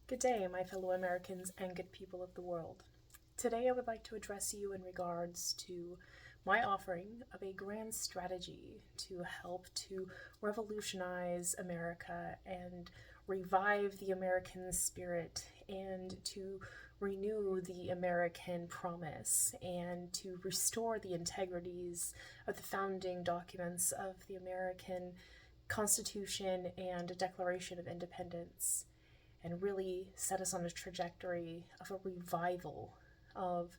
Good day, my fellow Americans and good people of the world. Today I would like to address you in regards to my offering of a grand strategy to help to revolutionize America and revive the American spirit and to renew the American promise and to restore the integrities of the founding documents of the American Constitution and Declaration of Independence, and really set us on a trajectory of a revival of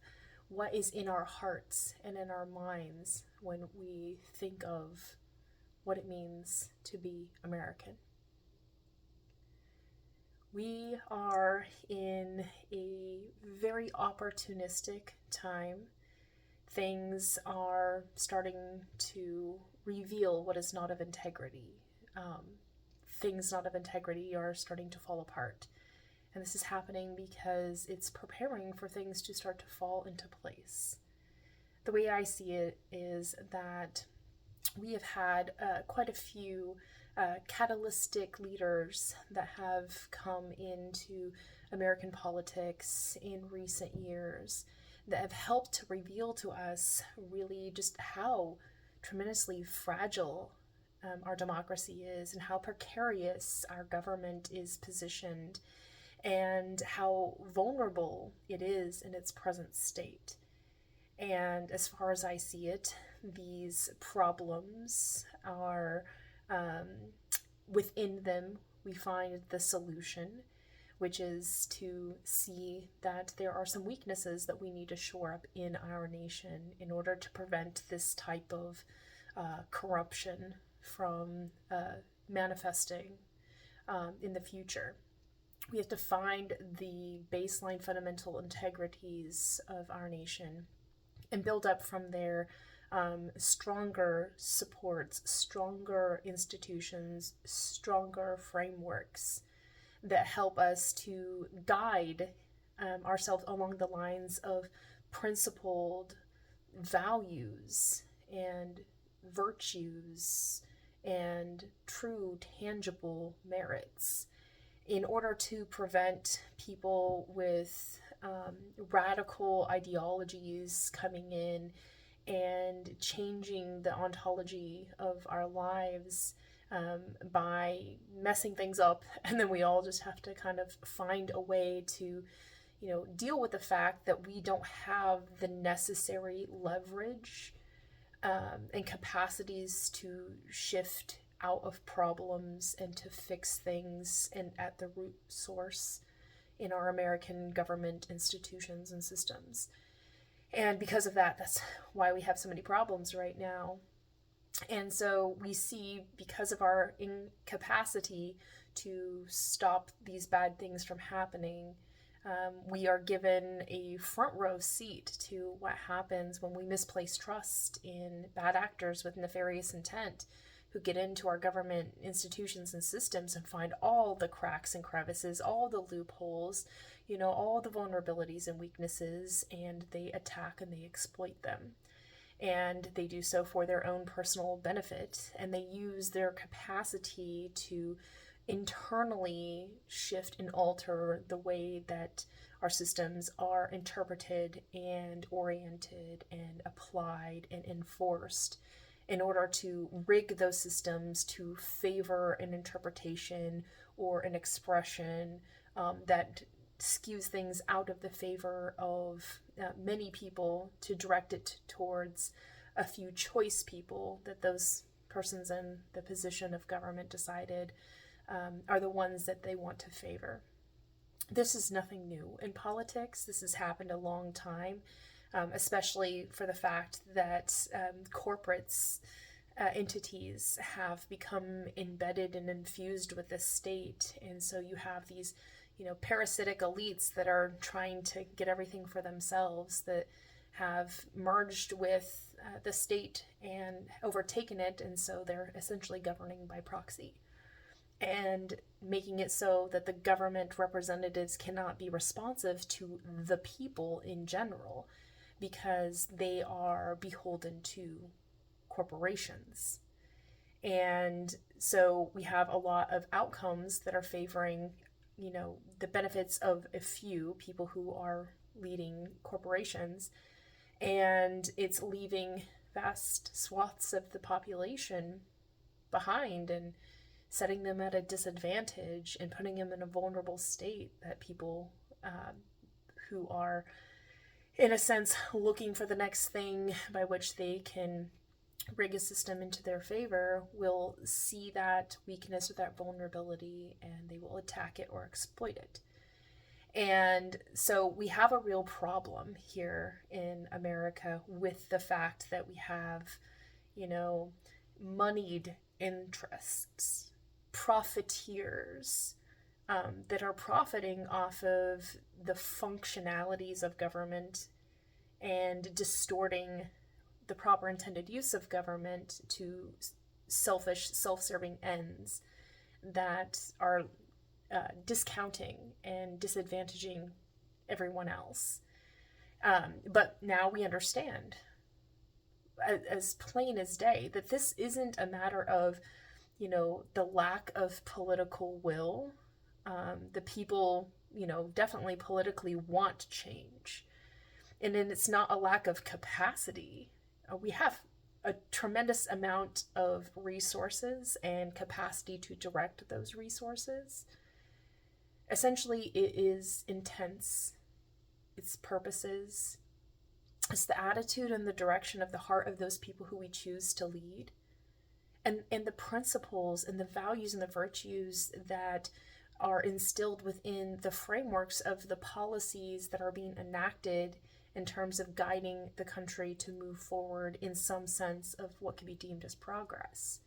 what is in our hearts and in our minds when we think of what it means to be American. We are in a very opportunistic time. Things are starting to reveal what is not of integrity. Things not of integrity are starting to fall apart. And this is happening because it's preparing for things to start to fall into place. The way I see it is that we have had quite a few catalytic leaders that have come into American politics in recent years that have helped to reveal to us really just how tremendously fragile our democracy is and how precarious our government is positioned and how vulnerable it is in its present state. And as far as I see it, these problems are within them, we find the solution, which is to see that there are some weaknesses that we need to shore up in our nation in order to prevent this type of corruption from manifesting in the future. We have to find the baseline fundamental integrities of our nation and build up from there stronger supports, stronger institutions, stronger frameworks that help us to guide ourselves along the lines of principled values and virtues and true tangible merits in order to prevent people with radical ideologies coming in and changing the ontology of our lives by messing things up, and then we all just have to kind of find a way to deal with the fact that we don't have the necessary leverage and capacities to shift out of problems and to fix things and at the root source in our American government institutions and systems. And because of that, that's why we have so many problems right now. And so we see, because of our incapacity to stop these bad things from happening, we are given a front row seat to what happens when we misplace trust in bad actors with nefarious intent who get into our government institutions and systems and find all the cracks and crevices, all the loopholes, all the vulnerabilities and weaknesses, and they attack and they exploit them. And they do so for their own personal benefit, and they use their capacity to internally shift and alter the way that our systems are interpreted and oriented and applied and enforced in order to rig those systems to favor an interpretation or an expression that skews things out of the favor of many people to direct it towards a few choice people that those persons in the position of government decided are the ones that they want to favor. This is nothing new in politics. This has happened a long time, especially for the fact that corporates, entities have become embedded and infused with the state. And so you have these, parasitic elites that are trying to get everything for themselves, that have merged with the state and overtaken it. And so they're essentially governing by proxy and making it so that the government representatives cannot be responsive to the people in general because they are beholden to corporations. And so we have a lot of outcomes that are favoring the benefits of a few people who are leading corporations, and it's leaving vast swaths of the population behind and setting them at a disadvantage and putting them in a vulnerable state that people who are, in a sense, looking for the next thing by which they can rig a system into their favor will see that weakness or that vulnerability, and they will attack it or exploit it. And so we have a real problem here in America with the fact that we have, moneyed interests, profiteers that are profiting off of the functionalities of government and distorting the proper intended use of government to selfish, self-serving ends that are discounting and disadvantaging everyone else. But now we understand, as plain as day, that this isn't a matter of, the lack of political will. The people, definitely politically want change. And then it's not a lack of capacity. We have a tremendous amount of resources and capacity to direct those resources. Essentially, it is intense. Its purposes. It's the attitude and the direction of the heart of those people who we choose to lead. And the principles and the values and the virtues that are instilled within the frameworks of the policies that are being enacted in terms of guiding the country to move forward in some sense of what can be deemed as progress.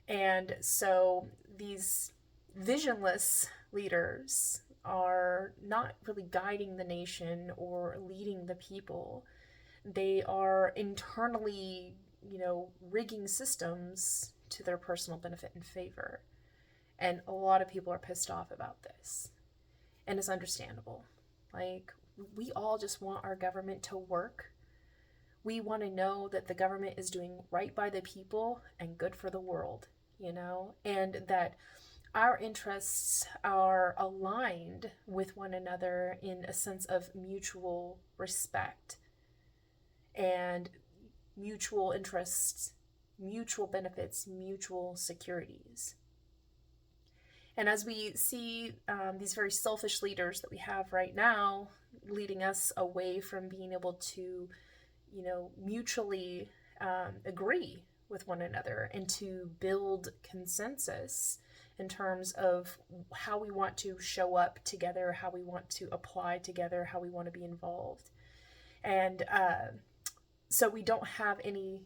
And so these visionless leaders are not really guiding the nation or leading the people. They are internally, rigging systems to their personal benefit and favor. And a lot of people are pissed off about this. And it's understandable. We all just want our government to work. We want to know that the government is doing right by the people and good for the world, and that our interests are aligned with one another in a sense of mutual respect and mutual interests, mutual benefits, mutual securities. And as we see these very selfish leaders that we have right now leading us away from being able to, mutually agree with one another and to build consensus in terms of how we want to show up together, how we want to apply together, how we want to be involved. And so we don't have any,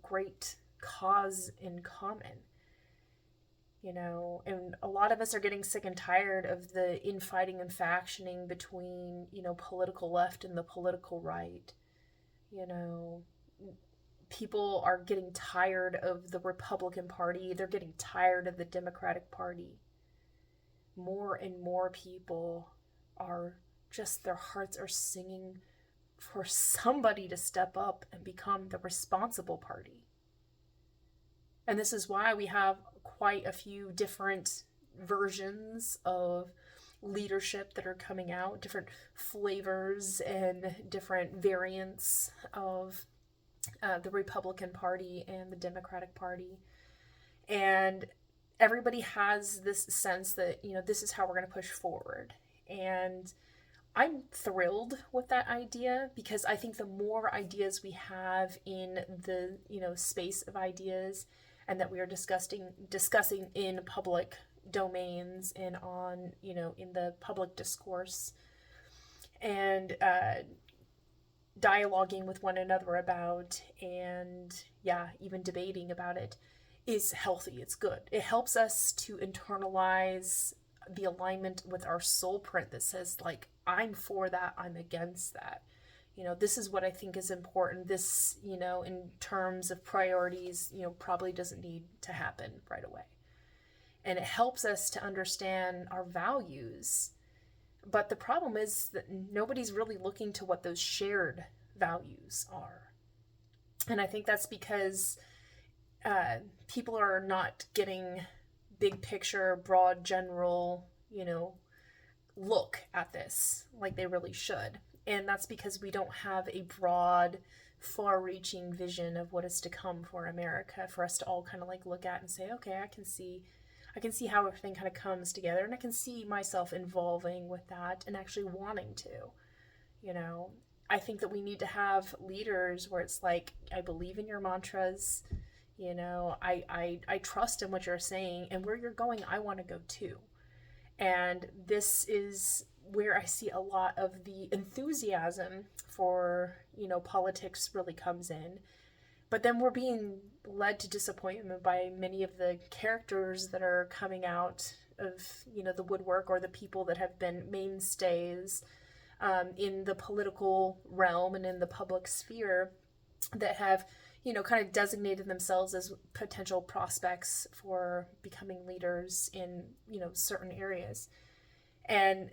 great cause in common. And a lot of us are getting sick and tired of the infighting and factioning between, political left and the political right. People are getting tired of the Republican Party. They're getting tired of the Democratic Party. More and more people are just, their hearts are singing for somebody to step up and become the responsible party. And this is why we have quite a few different versions of leadership that are coming out, different flavors and different variants of the Republican Party and the Democratic Party. And everybody has this sense that, this is how we're going to push forward. And I'm thrilled with that idea, because I think the more ideas we have in the, space of ideas, and that we are discussing in public domains and on, in the public discourse, and dialoguing with one another about, and even debating about it, is healthy. It's good. It helps us to internalize the alignment with our soul print that says, I'm for that, I'm against that. This is what I think is important. This, in terms of priorities, probably doesn't need to happen right away. And it helps us to understand our values. But the problem is that nobody's really looking to what those shared values are. And I think that's because people are not getting big picture, broad, general, look at this like they really should. And that's because we don't have a broad, far reaching vision of what is to come for America for us to all kind of like look at and say, okay, I can see how everything kind of comes together, and I can see myself involving with that and actually wanting to. You know, I think that we need to have leaders where it's like, I believe in your mantras, I trust in what you're saying, and where you're going, I want to go too. And this is where I see a lot of the enthusiasm for, politics really comes in. But then we're being led to disappointment by many of the characters that are coming out of, the woodwork, or the people that have been mainstays in the political realm and in the public sphere that have, kind of designated themselves as potential prospects for becoming leaders in, certain areas. And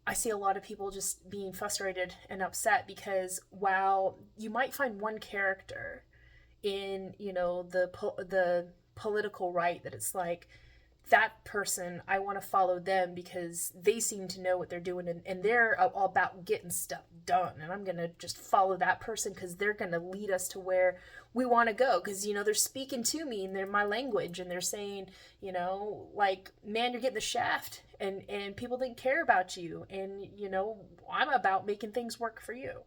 I see a lot of people just being frustrated and upset because while you might find one character in, the political right that it's like, that person, I want to follow them because they seem to know what they're doing, and they're all about getting stuff done, and I'm going to just follow that person because they're going to lead us to where we want to go, because, they're speaking to me and they're my language, and they're saying, like, man, you're getting the shaft, and people didn't care about you, and, I'm about making things work for you.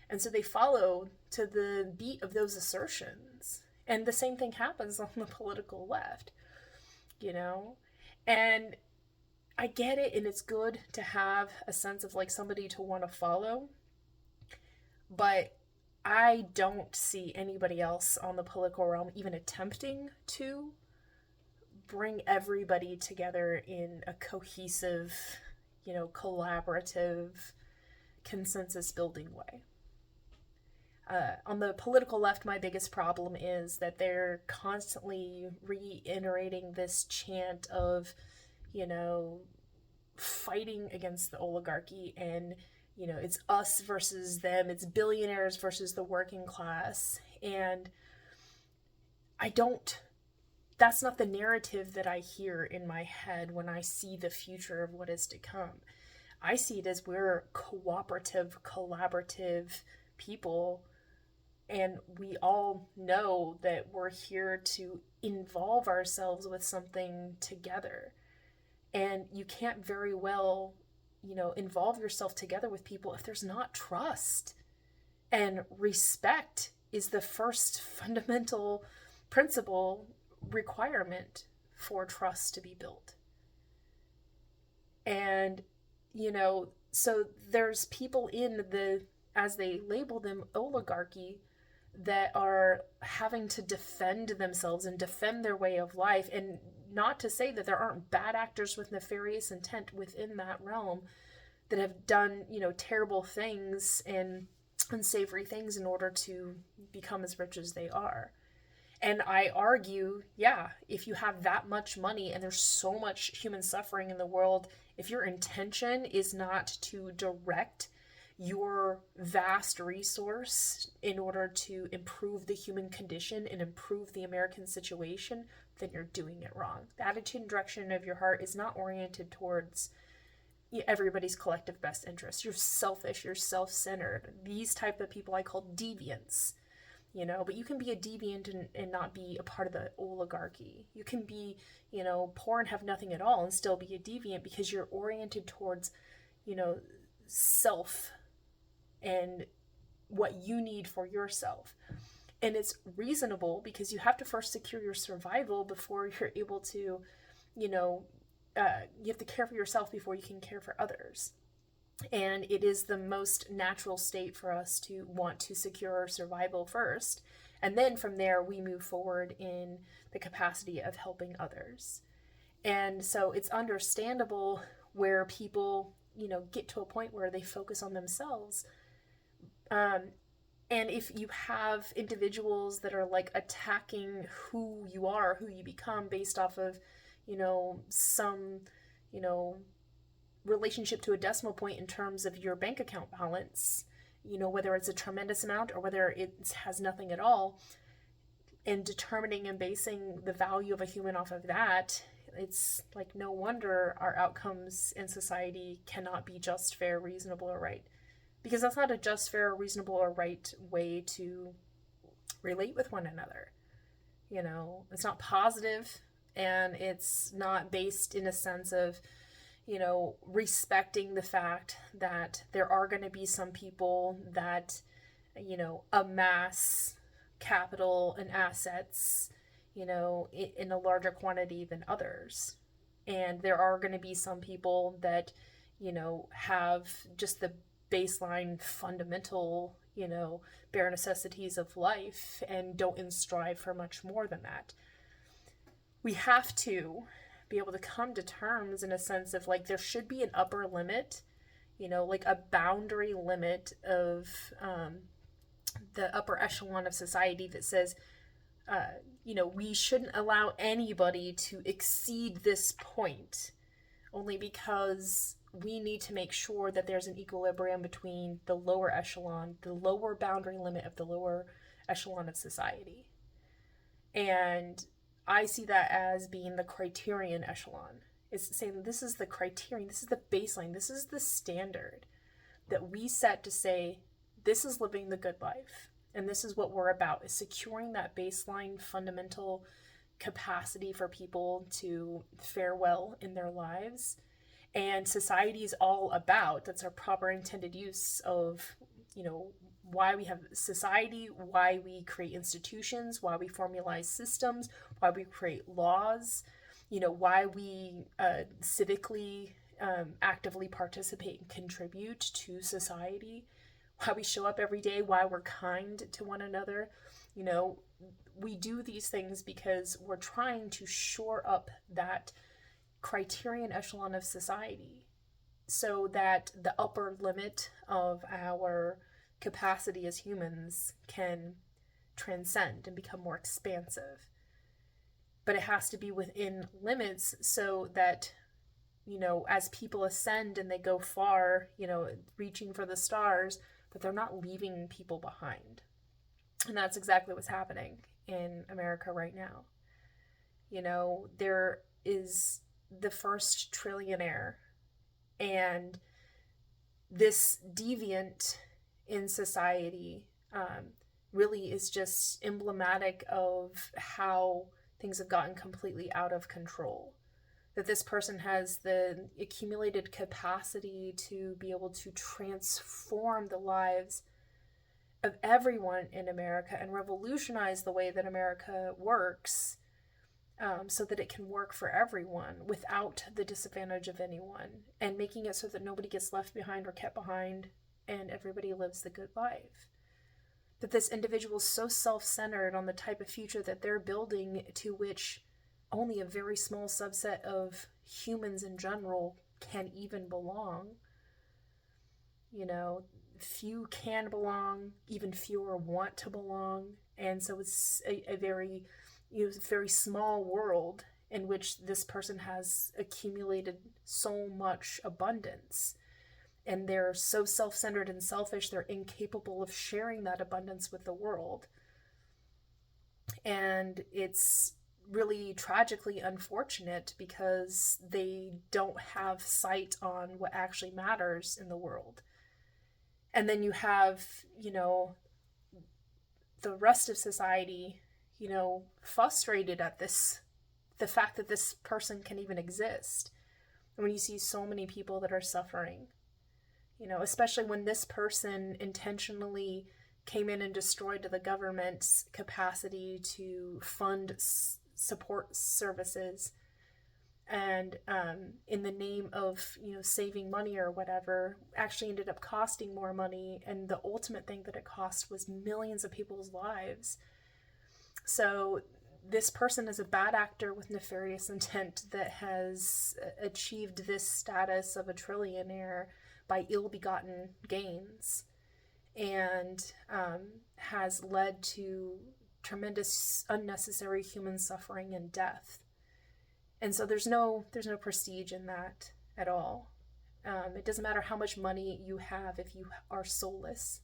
And so they follow to the beat of those assertions. And the same thing happens on the political left. And I get it, and it's good to have a sense of like somebody to want to follow, but I don't see anybody else on the political realm even attempting to bring everybody together in a cohesive, collaborative, consensus building way. On the political left, my biggest problem is that they're constantly reiterating this chant of, fighting against the oligarchy, and, it's us versus them, it's billionaires versus the working class. And that's not the narrative that I hear in my head when I see the future of what is to come. I see it as we're cooperative, collaborative people. And we all know that we're here to involve ourselves with something together. And you can't very well, involve yourself together with people if there's not trust. And respect is the first fundamental principle requirement for trust to be built. And, so there's people in the, as they label them, oligarchy, that are having to defend themselves and defend their way of life. And not to say that there aren't bad actors with nefarious intent within that realm that have done, terrible things and unsavory things in order to become as rich as they are. And I argue, if you have that much money and there's so much human suffering in the world, if your intention is not to direct your vast resource in order to improve the human condition and improve the American situation, then you're doing it wrong. The attitude and direction of your heart is not oriented towards everybody's collective best interest. You're selfish, you're self-centered. These type of people I call deviants, but you can be a deviant and not be a part of the oligarchy. You can be, poor and have nothing at all and still be a deviant because you're oriented towards, self and what you need for yourself. And it's reasonable because you have to first secure your survival before you're able to, you have to care for yourself before you can care for others. And it is the most natural state for us to want to secure our survival first. And then from there, we move forward in the capacity of helping others. And so it's understandable where people, get to a point where they focus on themselves. And if you have individuals that are like attacking who you are, who you become based off of, some, relationship to a decimal point in terms of your bank account balance, whether it's a tremendous amount or whether it has nothing at all, and determining and basing the value of a human off of that, It's like no wonder our outcomes in society cannot be just, fair, reasonable, or right. Because that's not a just, fair, reasonable, or right way to relate with one another. You know, it's not positive, and it's not based in a sense of, you know, respecting the fact that there are going to be some people that, you know, amass capital and assets, you know, in a larger quantity than others. And there are going to be some people that, you know, have just the baseline fundamental, you know, bare necessities of life and don't strive for much more than that. We have to be able to come to terms in a sense of like there should be an upper limit, you know, like a boundary limit of the upper echelon of society that says, you know, we shouldn't allow anybody to exceed this point, only because we need to make sure that there's an equilibrium between the lower echelon, the lower boundary limit of the lower echelon of society. And I see that as being the criterion echelon. It's saying this is the criterion, this is the baseline, this is the standard that we set to say this is living the good life. And this is what we're about, is securing that baseline fundamental capacity for people to fare well in their lives. And society is all about, that's our proper intended use of, you know, why we have society, why we create institutions, why we formalize systems, why we create laws, you know, why we civically actively participate and contribute to society, why we show up every day, why we're kind to one another. You know, we do these things because we're trying to shore up that criterion echelon of society so that the upper limit of our capacity as humans can transcend and become more expansive. But it has to be within limits so that, you know, as people ascend and they go far, you know, reaching for the stars, that they're not leaving people behind. And that's exactly what's happening in America right now. You know, there is the first trillionaire, and this deviant in society really is just emblematic of how things have gotten completely out of control. That this person has the accumulated capacity to be able to transform the lives of everyone in America and revolutionize the way that America works, so that it can work for everyone without the disadvantage of anyone, and making it so that nobody gets left behind or kept behind and everybody lives the good life. That this individual is so self-centered on the type of future that they're building, to which only a very small subset of humans in general can even belong. You know, few can belong, even fewer want to belong, and so it's a very, you know, very small world in which this person has accumulated so much abundance. And they're so self-centered and selfish, they're incapable of sharing that abundance with the world. And it's really tragically unfortunate because they don't have sight on what actually matters in the world. And then you have, you know, the rest of society, you know, frustrated at this, the fact that this person can even exist. And when you see so many people that are suffering, you know, especially when this person intentionally came in and destroyed the government's capacity to fund support services, and in the name of, you know, saving money or whatever, actually ended up costing more money, and the ultimate thing that it cost was millions of people's lives. So this person is a bad actor with nefarious intent that has achieved this status of a trillionaire by ill-begotten gains, and has led to tremendous unnecessary human suffering and death. And so there's no prestige in that at all. It doesn't matter how much money you have if you are soulless.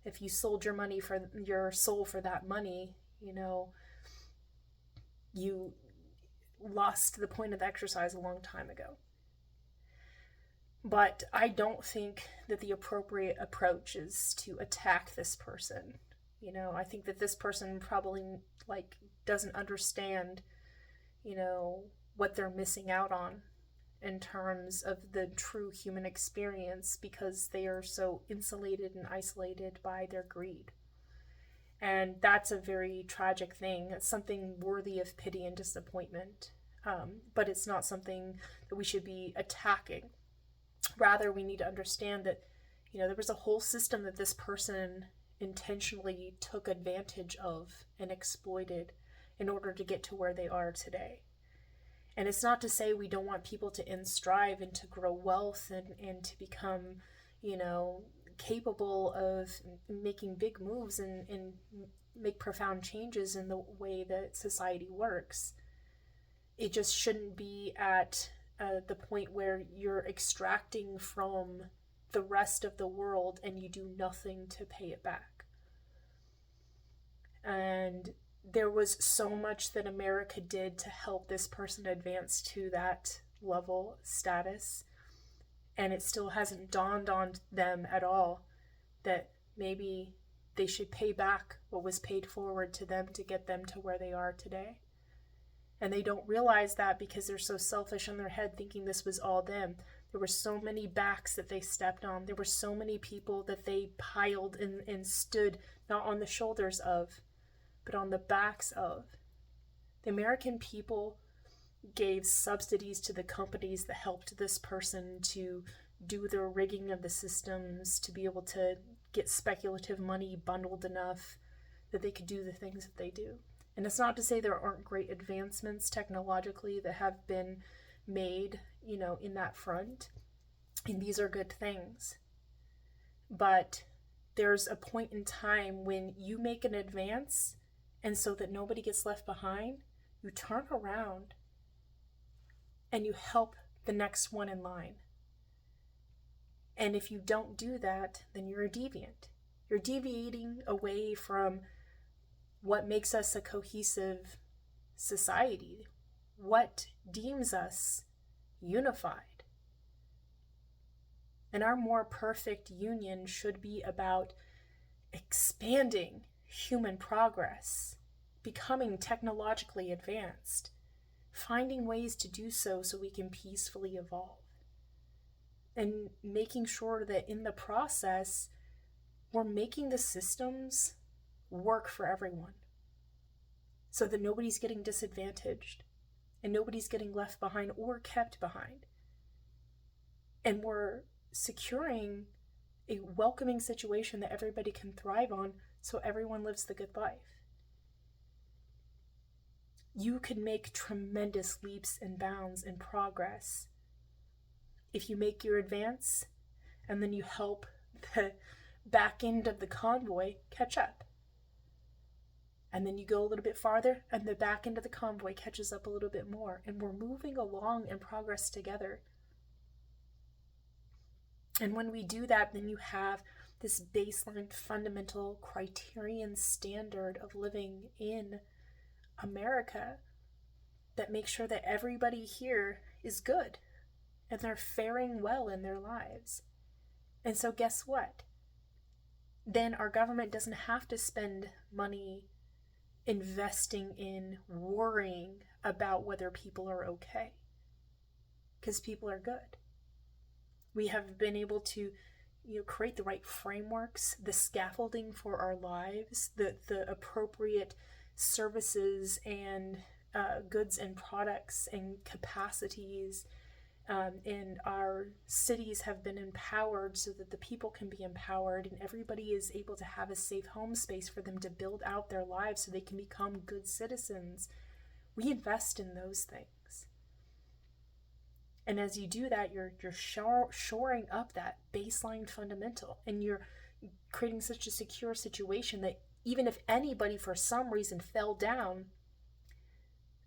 If you sold your soul for that money, you know, lost the point of the exercise a long time ago. But I don't think that the appropriate approach is to attack this person. You know, I think that this person probably doesn't understand, what they're missing out on in terms of the true human experience, because they are so insulated and isolated by their greed. And that's a very tragic thing. It's something worthy of pity and disappointment. But it's not something that we should be attacking. Rather, we need to understand that, there was a whole system that this person intentionally took advantage of and exploited in order to get to where they are today. And it's not to say we don't want people to strive and to grow wealth and to become, capable of making big moves and make profound changes in the way that society works. It just shouldn't be at the point where you're extracting from the rest of the world and you do nothing to pay it back. And there was so much that America did to help this person advance to that level status, and it still hasn't dawned on them at all that maybe they should pay back what was paid forward to them to get them to where they are today. And they don't realize that because they're so selfish in their head, thinking this was all them. There were so many backs that they stepped on. There were so many people that they piled and stood not on the shoulders of, but on the backs of. The American people gave subsidies to the companies that helped this person to do the rigging of the systems, to be able to get speculative money bundled enough that they could do the things that they do. And it's not to say there aren't great advancements technologically that have been made, in that front. And these are good things. But there's a point in time when you make an advance, and so that nobody gets left behind, you turn around and you help the next one in line. And if you don't do that, then you're a deviant. You're deviating away from what makes us a cohesive society, what deems us unified. And our more perfect union should be about expanding human progress, becoming technologically advanced, finding ways to do so we can peacefully evolve, and making sure that in the process, we're making the systems work for everyone so that nobody's getting disadvantaged and nobody's getting left behind or kept behind. And we're securing a welcoming situation that everybody can thrive on so everyone lives the good life. You can make tremendous leaps and bounds in progress if you make your advance and then you help the back end of the convoy catch up. And then you go a little bit farther and the back end of the convoy catches up a little bit more, and we're moving along in progress together. And when we do that, then you have this baseline fundamental criterion standard of living in America that makes sure that everybody here is good and they're faring well in their lives. And so guess what? Then our government doesn't have to spend money investing in worrying about whether people are okay, because people are good. We have been able to create the right frameworks, the scaffolding for our lives, the appropriate services and goods and products and capacities, and our cities have been empowered so that the people can be empowered, and everybody is able to have a safe home space for them to build out their lives so they can become good citizens. We invest in those things. And as you do that, you're shoring up that baseline fundamental, and you're creating such a secure situation that even if anybody for some reason fell down,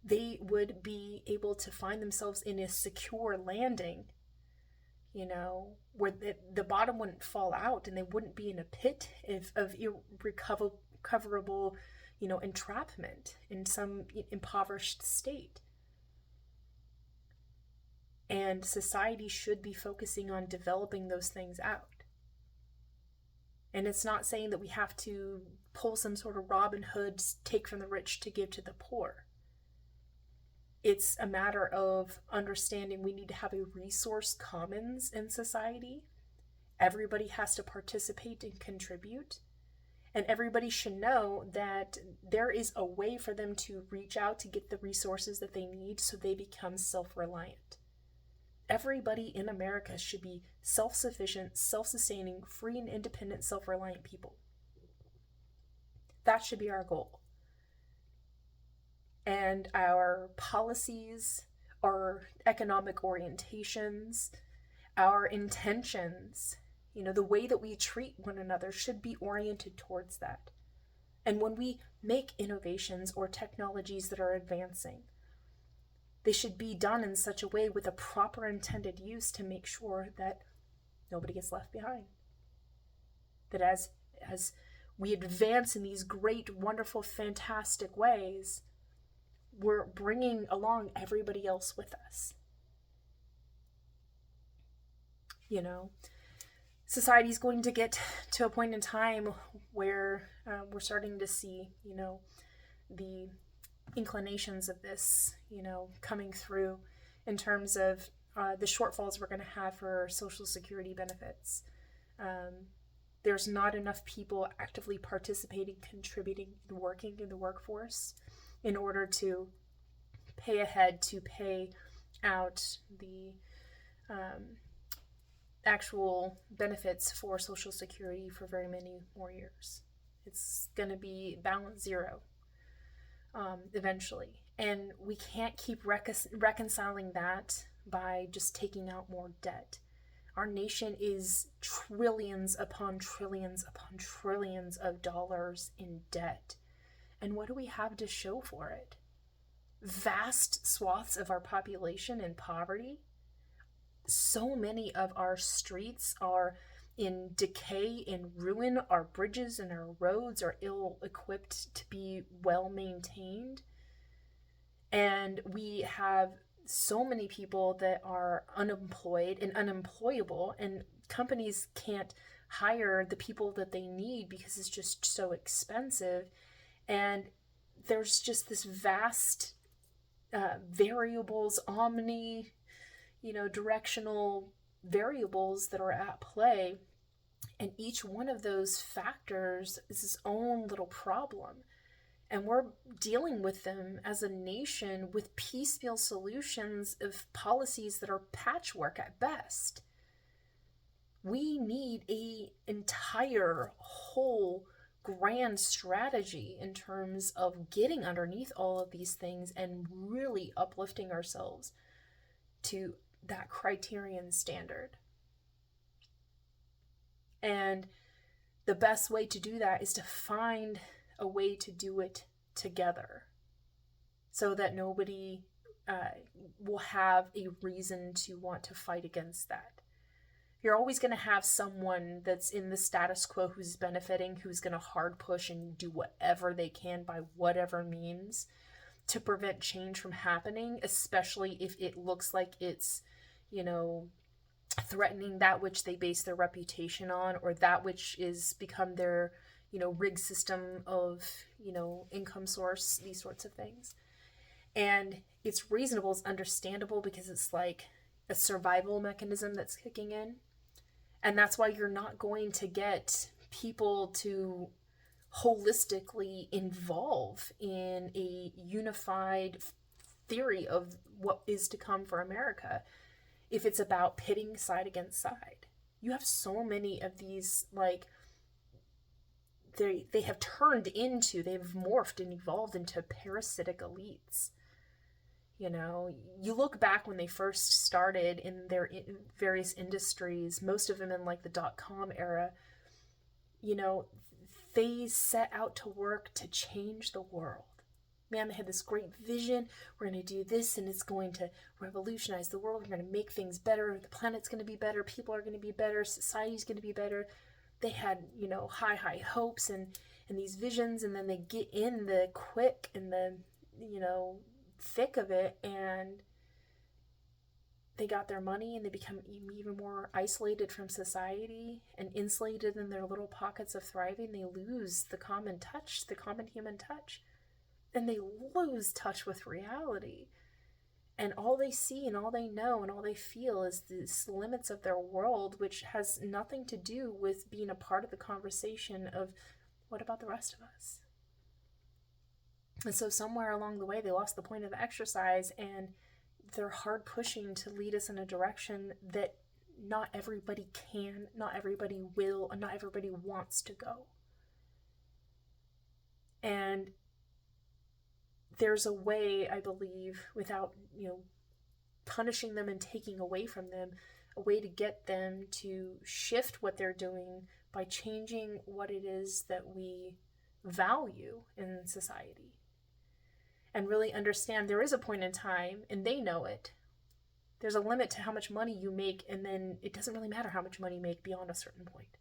they would be able to find themselves in a secure landing, where the bottom wouldn't fall out and they wouldn't be in a pit of irrecoverable, entrapment in some impoverished state. And society should be focusing on developing those things out. And it's not saying that we have to pull some sort of Robin Hood, take from the rich to give to the poor. It's a matter of understanding we need to have a resource commons in society. Everybody has to participate and contribute. And everybody should know that there is a way for them to reach out to get the resources that they need so they become self-reliant. Everybody in America should be self-sufficient, self-sustaining, free and independent, self-reliant people. That should be our goal. And our policies, our economic orientations, our intentions, the way that we treat one another should be oriented towards that. And when we make innovations or technologies that are advancing, they should be done in such a way with a proper intended use to make sure that nobody gets left behind. That as we advance in these great, wonderful, fantastic ways, we're bringing along everybody else with us. Society's going to get to a point in time where we're starting to see, the inclinations of this, coming through in terms of the shortfalls we're going to have for Social Security benefits. There's not enough people actively participating, contributing, and working in the workforce in order to pay ahead to pay out the actual benefits for Social Security for very many more years. It's going to be balance zero eventually. And we can't keep reconciling that by just taking out more debt. Our nation is trillions upon trillions upon trillions of dollars in debt. And what do we have to show for it? Vast swaths of our population in poverty. So many of our streets are in decay, in ruin. Our bridges and our roads are ill-equipped to be well maintained. And we have so many people that are unemployed and unemployable, and companies can't hire the people that they need because it's just so expensive. And there's just this vast variables, directional variables that are at play. And each one of those factors is its own little problem. And we're dealing with them as a nation with piecemeal solutions of policies that are patchwork at best. We need an entire, whole, grand strategy in terms of getting underneath all of these things and really uplifting ourselves to that criterion standard. And the best way to do that is to find a way to do it together so that nobody will have a reason to want to fight against that. You're always going to have someone that's in the status quo who's benefiting, who's going to hard push and do whatever they can by whatever means to prevent change from happening, especially if it looks like it's, threatening that which they base their reputation on, or that which is become their, rigged system of, income source, these sorts of things. And it's reasonable, it's understandable, because it's like a survival mechanism that's kicking in. And that's why you're not going to get people to holistically involve in a unified theory of what is to come for America if it's about pitting side against side. You have so many of these, they have turned into, they've morphed and evolved into parasitic elites. You look back when they first started in their various industries, most of them in the .com era, they set out to work to change the world. Man, they had this great vision. We're going to do this and it's going to revolutionize the world. We're going to make things better. The planet's going to be better. People are going to be better. Society's going to be better. They had, high hopes and these visions, and then they get in the quick and the, thick of it, and they got their money and they become even more isolated from society and insulated in their little pockets of thriving. They lose the common touch, the common human touch, and they lose touch with reality. And all they see and all they know and all they feel is these limits of their world, which has nothing to do with being a part of the conversation of what about the rest of us? And so somewhere along the way, they lost the point of the exercise, and they're hard pushing to lead us in a direction that not everybody can, not everybody will, and not everybody wants to go. And there's a way, I believe, without, punishing them and taking away from them, a way to get them to shift what they're doing by changing what it is that we value in society. And really understand there is a point in time, and they know it. There's a limit to how much money you make, and then it doesn't really matter how much money you make beyond a certain point.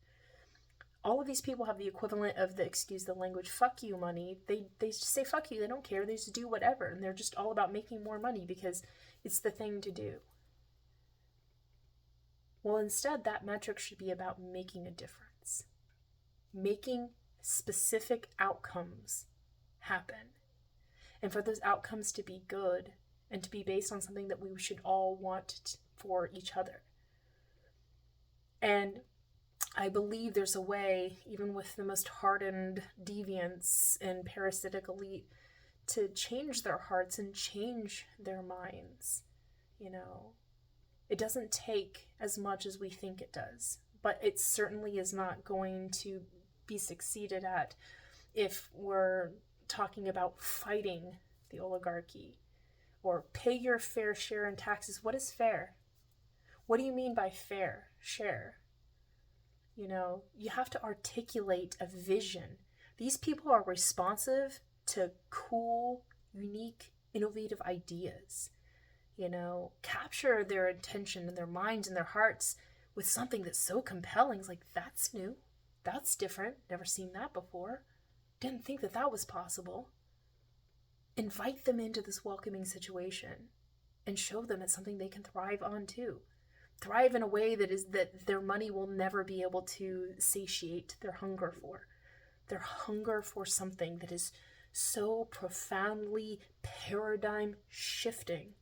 All of these people have the equivalent of the, excuse the language, fuck you money. They just say fuck you, they don't care, they just do whatever, and they're just all about making more money because it's the thing to do. Well, instead, that metric should be about making a difference. Making specific outcomes happen. And for those outcomes to be good and to be based on something that we should all want for each other. And I believe there's a way, even with the most hardened deviants and parasitic elite, to change their hearts and change their minds. It doesn't take as much as we think it does, but it certainly is not going to be succeeded at if we're talking about fighting the oligarchy or pay your fair share in taxes. What is fair? What do you mean by fair share? You have to articulate a vision. These people are responsive to cool, unique, innovative ideas. Capture their attention and their minds and their hearts with something that's so compelling. It's like, that's new. That's different. Never seen that before. Didn't think that was possible. Invite them into this welcoming situation and show them it's something they can thrive on too. Thrive in a way that their money will never be able to satiate their hunger for. Their hunger for something that is so profoundly paradigm shifting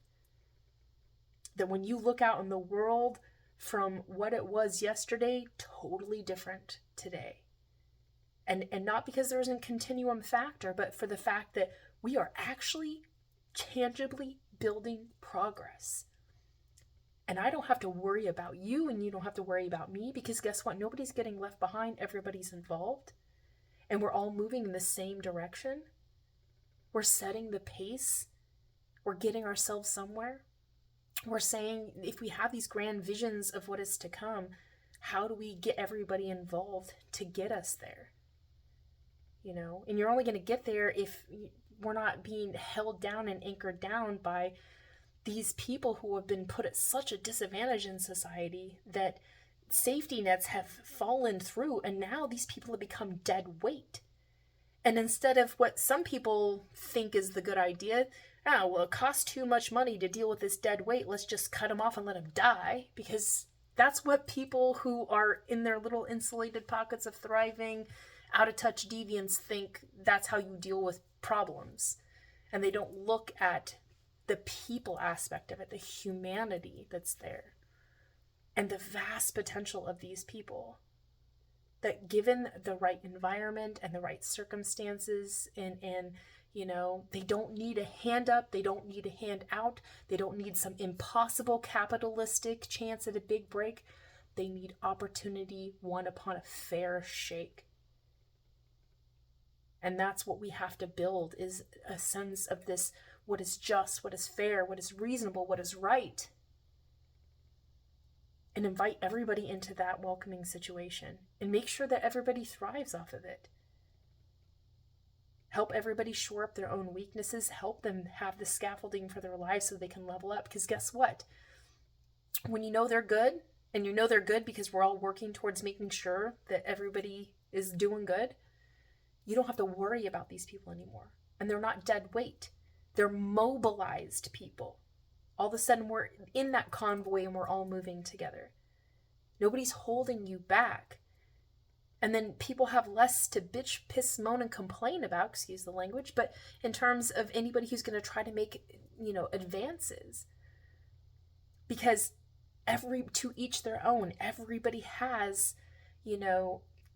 that when you look out in the world from what it was yesterday, totally different today. And not because there isn't a continuum factor, but for the fact that we are actually tangibly building progress. And I don't have to worry about you, and you don't have to worry about me, because guess what? Nobody's getting left behind. Everybody's involved. And we're all moving in the same direction. We're setting the pace. We're getting ourselves somewhere. We're saying, if we have these grand visions of what is to come, how do we get everybody involved to get us there? And you're only going to get there if we're not being held down and anchored down by these people who have been put at such a disadvantage in society that safety nets have fallen through, and now these people have become dead weight. And instead of what some people think is the good idea, it costs too much money to deal with this dead weight, let's just cut them off and let them die, because that's what people who are in their little insulated pockets of thriving, out-of-touch deviants think that's how you deal with problems. And they don't look at the people aspect of it, the humanity that's there, and the vast potential of these people. That given the right environment and the right circumstances, and they don't need a hand up, they don't need a hand out, they don't need some impossible capitalistic chance at a big break. They need opportunity won upon a fair shake. And that's what we have to build, is a sense of this, what is just, what is fair, what is reasonable, what is right. And invite everybody into that welcoming situation and make sure that everybody thrives off of it. Help everybody shore up their own weaknesses, help them have the scaffolding for their lives so they can level up. Because guess what? When you know they're good, and you know they're good because we're all working towards making sure that everybody is doing good, you don't have to worry about these people anymore. And they're not dead weight. They're mobilized people. All of a sudden we're in that convoy and we're all moving together. Nobody's holding you back. And then people have less to bitch, piss, moan, and complain about, excuse the language, but in terms of anybody who's going to try to make, advances. Because to each their own, everybody has,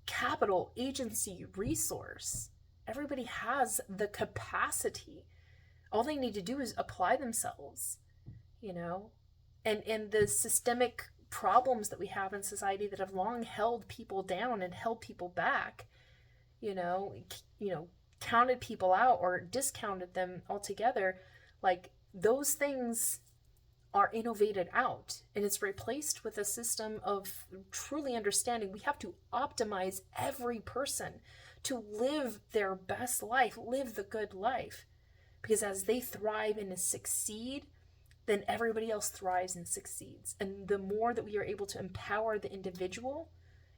capital, agency, resource. Everybody has the capacity. All they need to do is apply themselves, and the systemic problems that we have in society that have long held people down and held people back, counted people out or discounted them altogether, like those things are innovated out, and it's replaced with a system of truly understanding we have to optimize every person to live their best life, live the good life, because as they thrive and succeed, then everybody else thrives and succeeds. And the more that we are able to empower the individual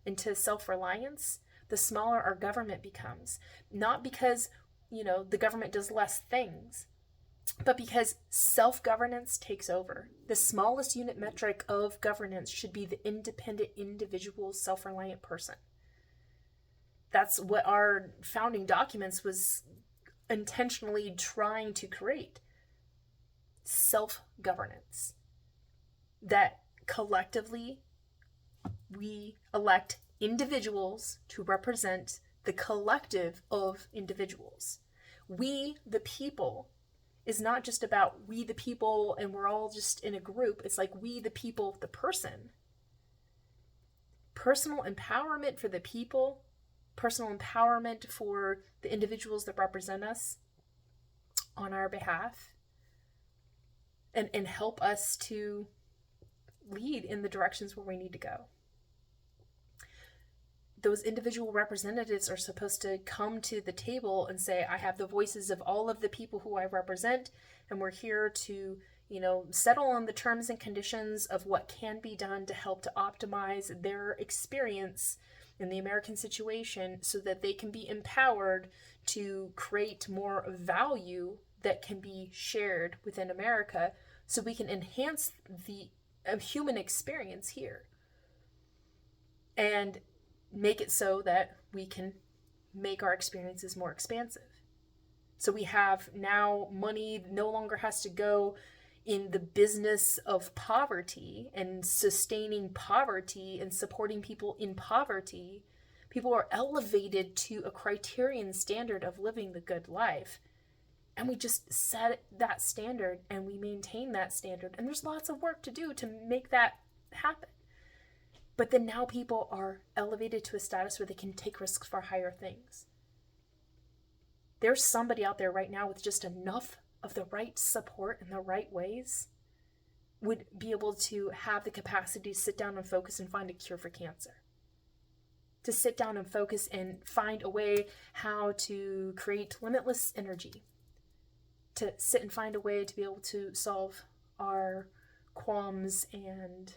into self-reliance, the smaller our government becomes. Not because, the government does less things, but because self-governance takes over. The smallest unit metric of governance should be the independent individual self-reliant person. That's what our founding documents was intentionally trying to create. Self-governance. That collectively we elect individuals to represent the collective of individuals. We, the people, is not just about we, the people, and we're all just in a group. It's like we, the people, the person. Personal empowerment for the people, personal empowerment for the individuals that represent us on our behalf, and help us to lead in the directions where we need to go. Those individual representatives are supposed to come to the table and say, I have the voices of all of the people who I represent, and we're here to, settle on the terms and conditions of what can be done to help to optimize their experience in the American situation so that they can be empowered to create more value that can be shared within America so we can enhance the human experience here and make it so that we can make our experiences more expansive. So we have now money no longer has to go in the business of poverty and sustaining poverty and supporting people in poverty. People are elevated to a criterion standard of living the good life. And we just set that standard and we maintain that standard. And there's lots of work to do to make that happen. But then now people are elevated to a status where they can take risks for higher things. There's somebody out there right now with just enough of the right support in the right ways would be able to have the capacity to sit down and focus and find a cure for cancer. To sit down and focus and find a way how to create limitless energy. To sit and find a way to be able to solve our qualms and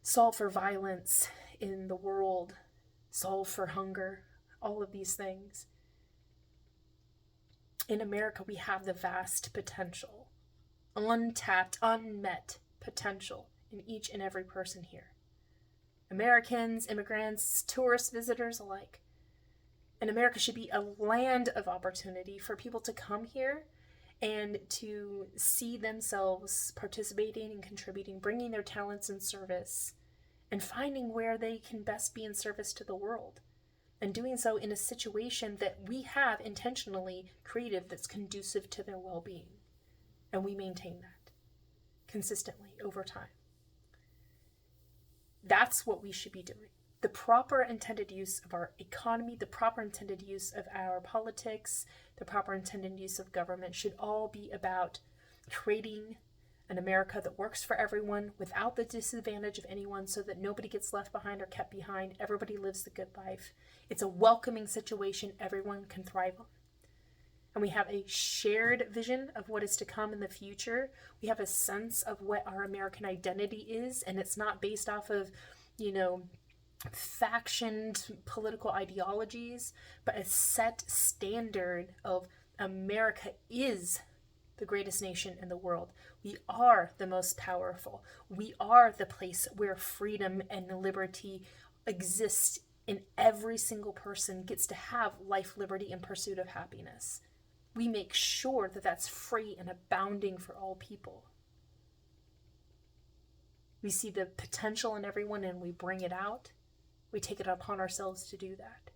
solve for violence in the world, solve for hunger, all of these things. In America, we have the vast potential, untapped, unmet potential in each and every person here. Americans, immigrants, tourists, visitors alike. And America should be a land of opportunity for people to come here and to see themselves participating and contributing, bringing their talents in service, and finding where they can best be in service to the world. And doing so in a situation that we have intentionally created that's conducive to their well-being. And we maintain that consistently over time. That's what we should be doing. The proper intended use of our economy, the proper intended use of our politics, the proper intended use of government should all be about creating an America that works for everyone without the disadvantage of anyone so that nobody gets left behind or kept behind. Everybody lives the good life. It's a welcoming situation everyone can thrive on. And we have a shared vision of what is to come in the future. We have a sense of what our American identity is, and it's not based off of, factioned political ideologies, but a set standard of America is the greatest nation in the world. We are the most powerful. We are the place where freedom and liberty exist, and every single person gets to have life, liberty, and pursuit of happiness. We make sure that that's free and abounding for all people. We see the potential in everyone and we bring it out. We take it upon ourselves to do that.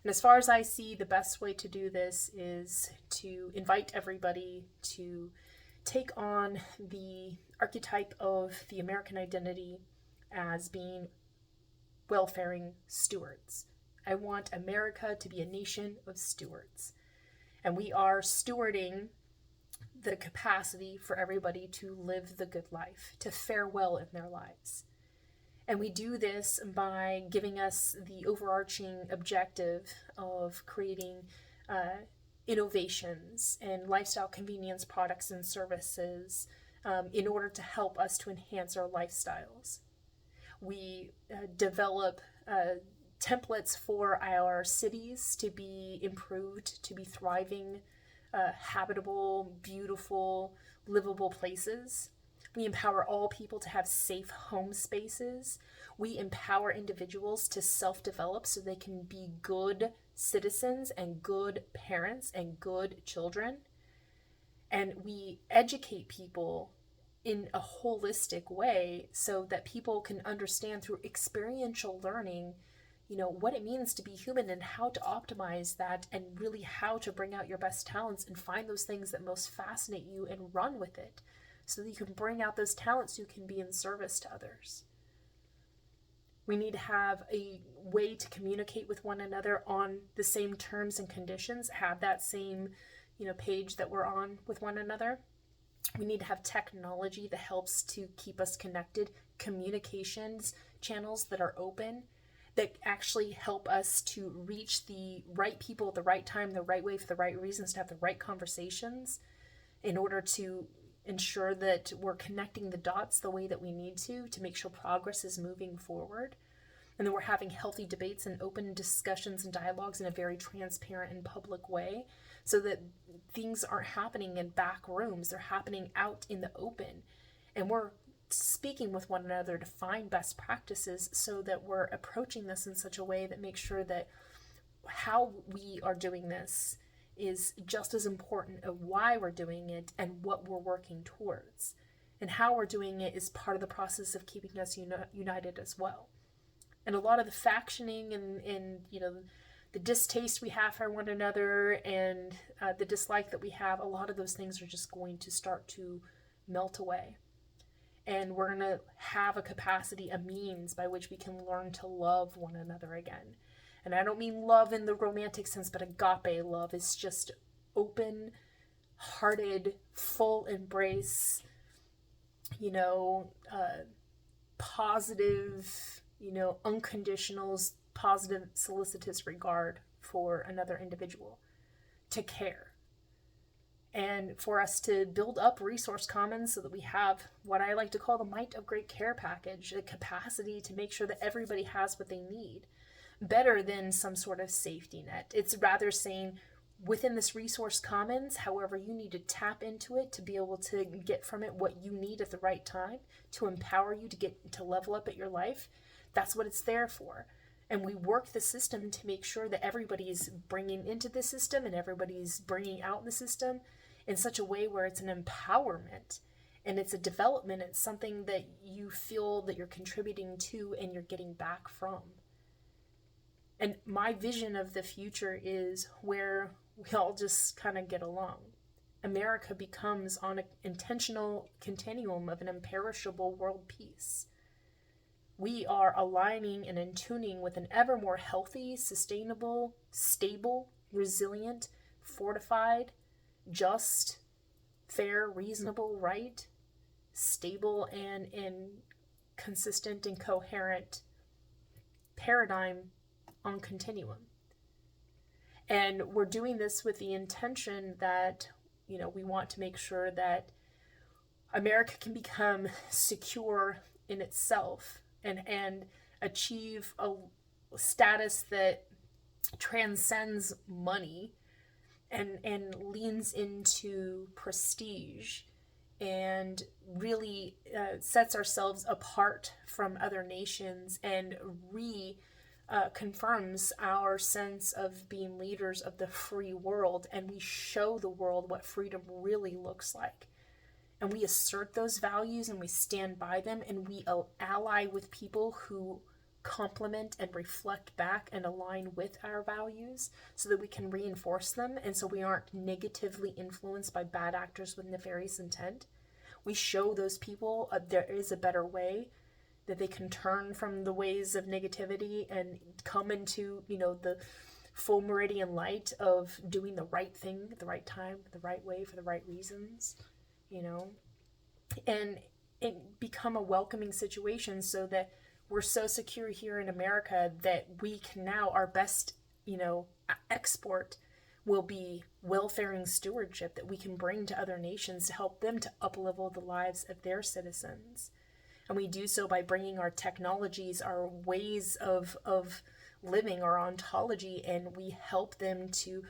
And as far as I see, the best way to do this is to invite everybody to take on the archetype of the American identity as being welfaring stewards. I want America to be a nation of stewards. And we are stewarding the capacity for everybody to live the good life, to fare well in their lives. And we do this by giving us the overarching objective of creating innovations and lifestyle convenience products and services in order to help us to enhance our lifestyles. We develop templates for our cities to be improved, to be thriving, habitable, beautiful, livable places. We empower all people to have safe home spaces. We empower individuals to self-develop so they can be good citizens and good parents and good children. And we educate people in a holistic way so that people can understand through experiential learning, what it means to be human and how to optimize that, and really how to bring out your best talents and find those things that most fascinate you and run with it, so that you can bring out those talents, you can be in service to others. We need to have a way to communicate with one another on the same terms and conditions, have that same, page that we're on with one another. We need to have technology that helps to keep us connected, communications channels that are open, that actually help us to reach the right people at the right time, the right way, for the right reasons, to have the right conversations in order to ensure that we're connecting the dots the way that we need to make sure progress is moving forward, and that we're having healthy debates and open discussions and dialogues in a very transparent and public way, so that things aren't happening in back rooms, they're happening out in the open, and we're speaking with one another to find best practices, so that we're approaching this in such a way that makes sure that how we are doing this is just as important of why we're doing it and what we're working towards. And how we're doing it is part of the process of keeping us united as well. And a lot of the factioning and the distaste we have for one another and the dislike that we have, a lot of those things are just going to start to melt away. And we're going to have a capacity, a means by which we can learn to love one another again. And I don't mean love in the romantic sense, but agape love is just open-hearted, full embrace, positive, unconditional, positive, solicitous regard for another individual, to care. And for us to build up resource commons so that we have what I like to call the might of great care package, a capacity to make sure that everybody has what they need, better than some sort of safety net. It's rather saying, within this resource commons, however you need to tap into it to be able to get from it what you need at the right time to empower you to get to level up at your life, that's what it's there for. And we work the system to make sure that everybody's bringing into the system and everybody's bringing out the system in such a way where it's an empowerment and it's a development. It's something that you feel that you're contributing to and you're getting back from. And my vision of the future is where we all just kind of get along. America becomes on an intentional continuum of an imperishable world peace. We are aligning and in tuning with an ever more healthy, sustainable, stable, resilient, fortified, just, fair, reasonable, right, stable, and consistent and coherent paradigm on continuum. And we're doing this with the intention that, we want to make sure that America can become secure in itself and achieve a status that transcends money and leans into prestige and really sets ourselves apart from other nations and confirms our sense of being leaders of the free world, and we show the world what freedom really looks like. And we assert those values and we stand by them, and we ally with people who complement and reflect back and align with our values so that we can reinforce them, and so we aren't negatively influenced by bad actors with nefarious intent. We show those people there is a better way, that they can turn from the ways of negativity and come into, the full meridian light of doing the right thing at the right time, the right way, for the right reasons, and become a welcoming situation, so that we're so secure here in America that we can now, our best, export will be welfaring stewardship that we can bring to other nations to help them to uplevel the lives of their citizens. And we do so by bringing our technologies, our ways of living, our ontology, and we help them to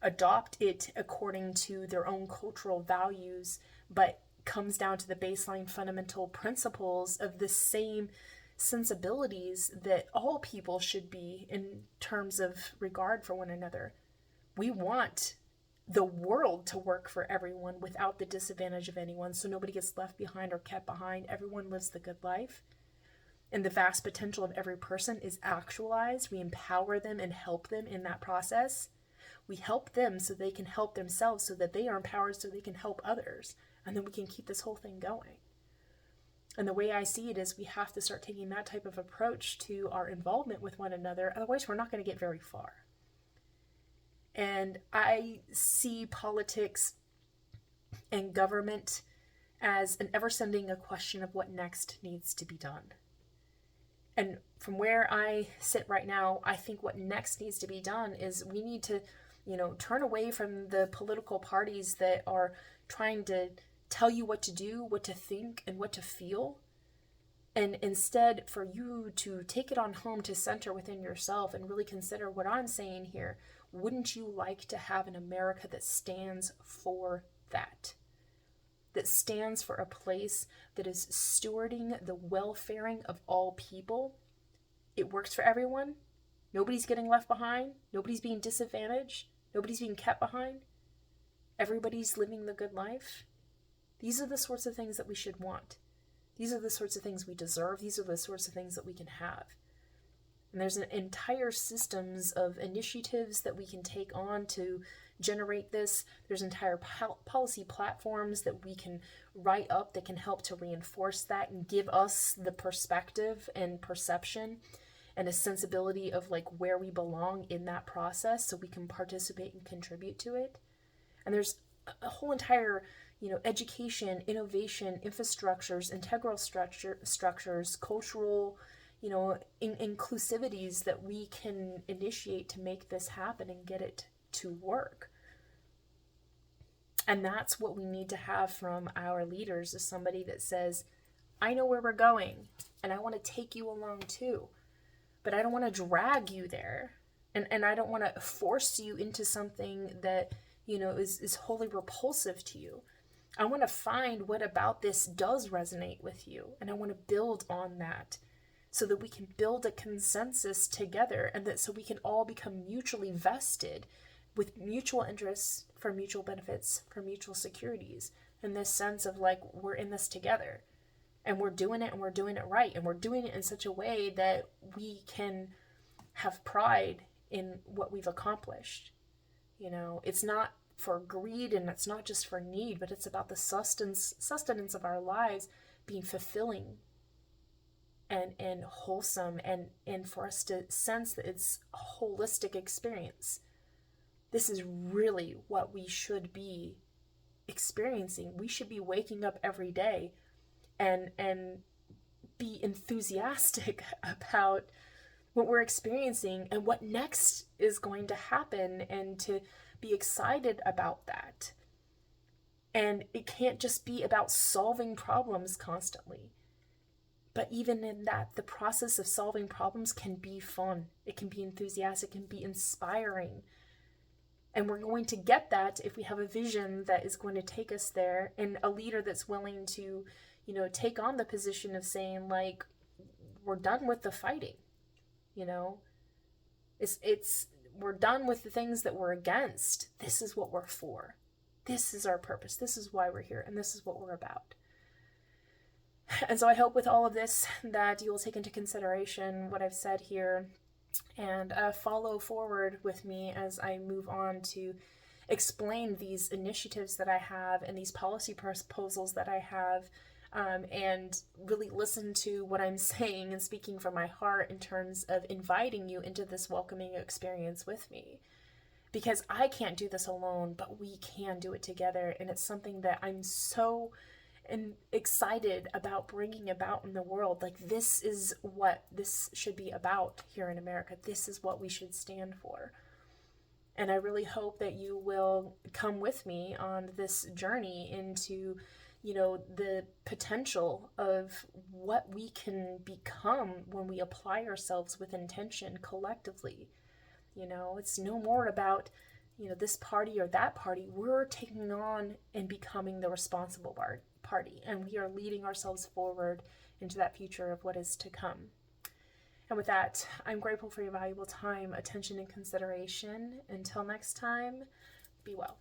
adopt it according to their own cultural values, but comes down to the baseline fundamental principles of the same sensibilities that all people should be in terms of regard for one another. We want the world to work for everyone without the disadvantage of anyone, so nobody gets left behind or kept behind. Everyone lives the good life, and the vast potential of every person is actualized. We empower them and help them in that process. We help them so they can help themselves, so that they are empowered so they can help others, and then we can keep this whole thing going. And the way I see it is we have to start taking that type of approach to our involvement with one another, otherwise we're not going to get very far. And I see politics and government as an ever-sending a question of what next needs to be done. And from where I sit right now, I think what next needs to be done is we need to, turn away from the political parties that are trying to tell you what to do, what to think, and what to feel. And instead, for you to take it on home to center within yourself and really consider what I'm saying here. Wouldn't you like to have an America that stands for that? That stands for a place that is stewarding the welfaring of all people. It works for everyone. Nobody's getting left behind. Nobody's being disadvantaged. Nobody's being kept behind. Everybody's living the good life. These are the sorts of things that we should want. These are the sorts of things we deserve. These are the sorts of things that we can have. And there's an entire systems of initiatives that we can take on to generate this. There's entire policy platforms that we can write up that can help to reinforce that and give us the perspective and perception and a sensibility of where we belong in that process, so we can participate and contribute to it. And there's a whole entire education, innovation, infrastructures, integral structures, cultural inclusivities that we can initiate to make this happen and get it to work. And that's what we need to have from our leaders, is somebody that says, I know where we're going and I want to take you along too, but I don't want to drag you there, and I don't want to force you into something that is wholly repulsive to you. I want to find what about this does resonate with you, and I want to build on that, so that we can build a consensus together, and that so we can all become mutually vested with mutual interests for mutual benefits, for mutual securities, in this sense of we're in this together, and we're doing it, and we're doing it right, and we're doing it in such a way that we can have pride in what we've accomplished. It's not for greed, and it's not just for need, but it's about the sustenance of our lives being fulfilling and wholesome, and for us to sense that it's a holistic experience. This is really what we should be experiencing. We should be waking up every day and be enthusiastic about what we're experiencing and what next is going to happen, and to be excited about that. And it can't just be about solving problems constantly. But even in that, the process of solving problems can be fun. It can be enthusiastic, it can be inspiring. And we're going to get that if we have a vision that is going to take us there, and a leader that's willing to, take on the position of saying, like, we're done with the fighting. It's we're done with the things that we're against. This is what we're for. This is our purpose. This is why we're here, and this is what we're about. And so I hope with all of this that you will take into consideration what I've said here and follow forward with me as I move on to explain these initiatives that I have and these policy proposals that I have, and really listen to what I'm saying and speaking from my heart in terms of inviting you into this welcoming experience with me. Because I can't do this alone, but we can do it together, and it's something that I'm so excited about bringing about in the world. Like, this is what this should be about here in America. This is what we should stand for. And I really hope that you will come with me on this journey into, the potential of what we can become when we apply ourselves with intention collectively. It's no more about, this party or that party. We're taking on and becoming the responsible party, and we are leading ourselves forward into that future of what is to come. And with that, I'm grateful for your valuable time, attention, and consideration. Until next time, be well.